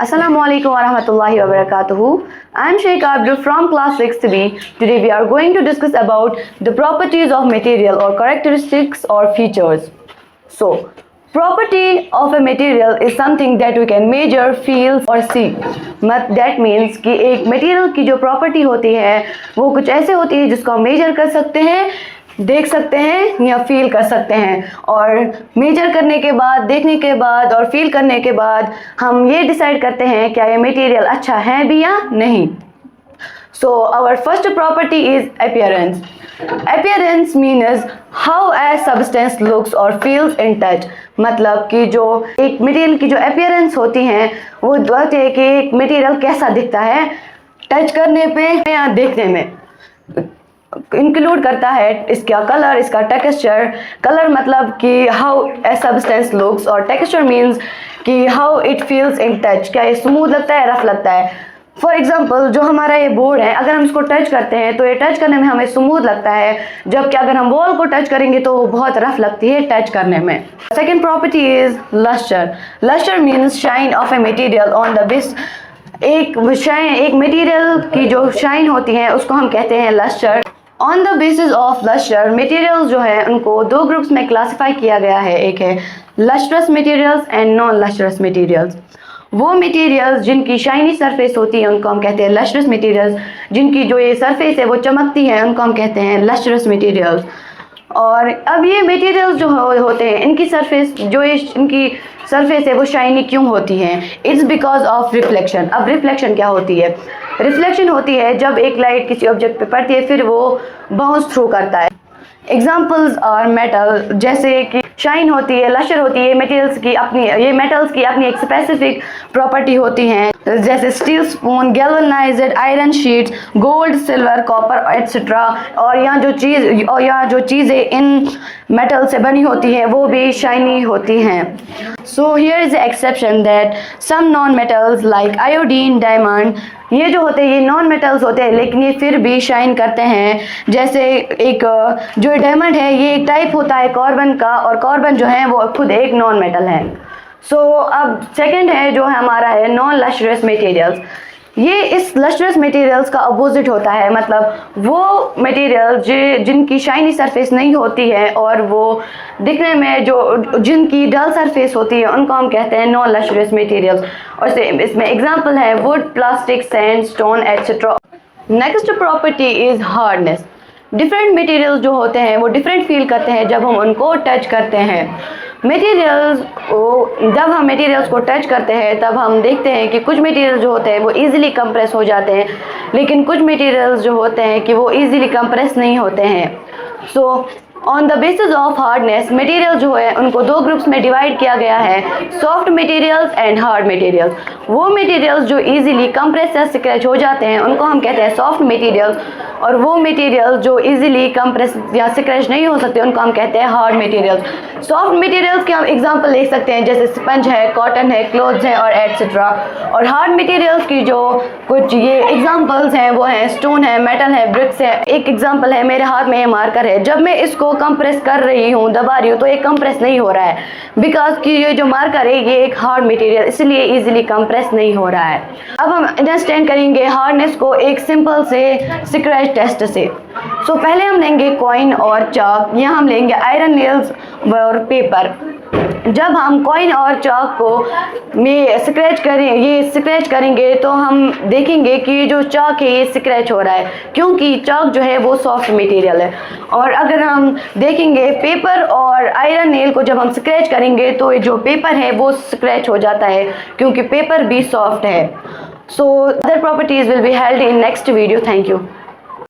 Assalamualaikum warahmatullahi wabarakatuh. I am Sheikh Abdul from class 6B. Today we are going to discuss about the properties of material or characteristics or features. So, property of a material is something that we can measure, feel or see. That means कि एक material की जो property होती है वो कुछ ऐसे होती है जिसको हम measure कर सकते हैं, देख सकते हैं या फील कर सकते हैं, और मेजर करने के बाद, देखने के बाद और फील करने के बाद हम ये डिसाइड करते हैं क्या ये मटेरियल अच्छा है भी या नहीं. So our first property is appearance. Appearance means how a substance looks और फील्स इन टच. मतलब कि जो एक मटेरियल की जो अपीयरेंस होती है वो बताती है कि एक मटेरियल कैसा दिखता है टच करने पे या देखने में. इंक्लूड करता है इसका कलर, इसका टेक्सचर. कलर मतलब कि हाउ ए सब्सटेंस लुक्स और टेक्सचर मीन्स कि how it feels in touch. क्या ये स्मूथ लगता है, रफ लगता है. फॉर एग्जाम्पल जो हमारा ये बोर्ड है, अगर हम इसको टच करते हैं तो ये टच करने में हमें स्मूथ लगता है, जबकि अगर हम वॉल को टच करेंगे तो वो बहुत रफ लगती है टच करने में. Second property is lustre. Lustre means shine of a material on the base. एक मटीरियल की जो शाइन होती है उसको हम कहते हैं lustre. On the basis of lustre materials जो है उनको दो ग्रुप्स में क्लासिफाई किया गया है. एक है lustrous materials and non lustrous materials. वो मटेरियल्स जिनकी शाइनी सरफेस होती है उनको हम कहते हैं लस्ट्रस मटेरियल्स. जिनकी जो ये सरफेस है वो चमकती है उनको हम कहते हैं लस्ट्रस मटेरियल्स. और अब ये मटेरियल्स जो होते हैं इनकी सरफेस इनकी सरफेस है वो शाइनी क्यों होती है? It's because of reflection. अब रिफ्लेक्शन क्या होती है? रिफ्लेक्शन होती है जब एक लाइट किसी ऑब्जेक्ट पे पड़ती है फिर वो बाउंस थ्रू करता है. एग्जाम्पल्स और मेटल, जैसे कि शाइन होती है, लस्टर होती है, मेटल्स की अपनी एक स्पेसिफिक प्रॉपर्टी होती हैं, जैसे steel spoon, galvanised iron sheets, gold, silver, copper etcetera. और यहाँ जो चीज़ें इन मेटल से बनी होती हैं वो भी शाइनी होती हैं. So here is the exception that some non metals like iodine, diamond, ये जो होते हैं ये नॉन मेटल्स होते हैं लेकिन ये फिर भी शाइन करते हैं. जैसे एक जो डायमंड है ये एक टाइप होता है कार्बन का, और कार्बन जो है वो खुद एक नॉन मेटल है. सो अब सेकंड है जो हमारा है नॉन लस्ट्रस मटेरियल्स. ये इस लस्ट्रस मटेरियल्स का अपोजिट होता है. मतलब वो मटेरियल जिनकी शाइनी सरफेस नहीं होती है और वो दिखने में जिनकी डल सरफेस होती है उनको हम कहते हैं नॉन लस्ट्रस मटेरियल्स. और इसमें एग्जांपल है would, plastic, sand, stone etcetera. Next property is hardness. Different materials जो होते हैं वो डिफरेंट फील करते हैं जब हम उनको टच करते हैं. जब हम मटेरियल्स को टच करते हैं तब हम देखते हैं कि कुछ मटेरियल जो होते हैं वो इजीली कंप्रेस हो जाते हैं, लेकिन कुछ मटेरियल्स जो होते हैं कि वो इजीली कंप्रेस नहीं होते हैं. So on the basis of hardness material जो है उनको दो ग्रुप्स में डिवाइड किया गया है, soft materials and hard materials. वो मटेरियल्स जो इजीली कंप्रेस या स्क्रैच हो जाते हैं उनको हम कहते हैं सॉफ्ट मटेरियल्स, और वो मटेरियल जो इजीली कंप्रेस या स्क्रैच नहीं हो सकते उनको हम कहते हैं हार्ड मटेरियल्स. सॉफ्ट मटेरियल्स के हम एग्जांपल ले सकते हैं जैसे स्पंज है, कॉटन है, क्लोथ्स है और एटसेट्रा. और हार्ड मटेरियल्स की जो कुछ ये एग्जांपल्स हैं वो हैं स्टोन है, मेटल है, ब्रिक्स है. एक एग्जांपल है मेरे हाथ में ये मार्कर है, जब मैं इसको कंप्रेस कर रही हूँ, दबा रही हूँ तो ये कंप्रेस नहीं हो रहा है बिकॉज कि ये जो मार्कर है ये एक हार्ड मटेरियल इसलिए इजीली कंप्रेस नहीं हो रहा है. अब हम अंडरस्टैंड करेंगे हार्डनेस को एक सिंपल से स्क्रैच टेस्ट से. सो पहले हम लेंगे कॉइन और चाक, यहाँ हम लेंगे आयरन नेल्स और पेपर. जब हम कॉइन और चाक को स्क्रैच करेंगे तो हम देखेंगे कि जो चाक है ये स्क्रैच हो रहा है क्योंकि चाक जो है वो सॉफ्ट मटेरियल है. और अगर हम देखेंगे पेपर और आयरन नेल को जब हम स्क्रैच करेंगे तो जो पेपर है वो स्क्रैच हो जाता है क्योंकि पेपर भी सॉफ्ट है. So other properties will be held in next video. Thank you.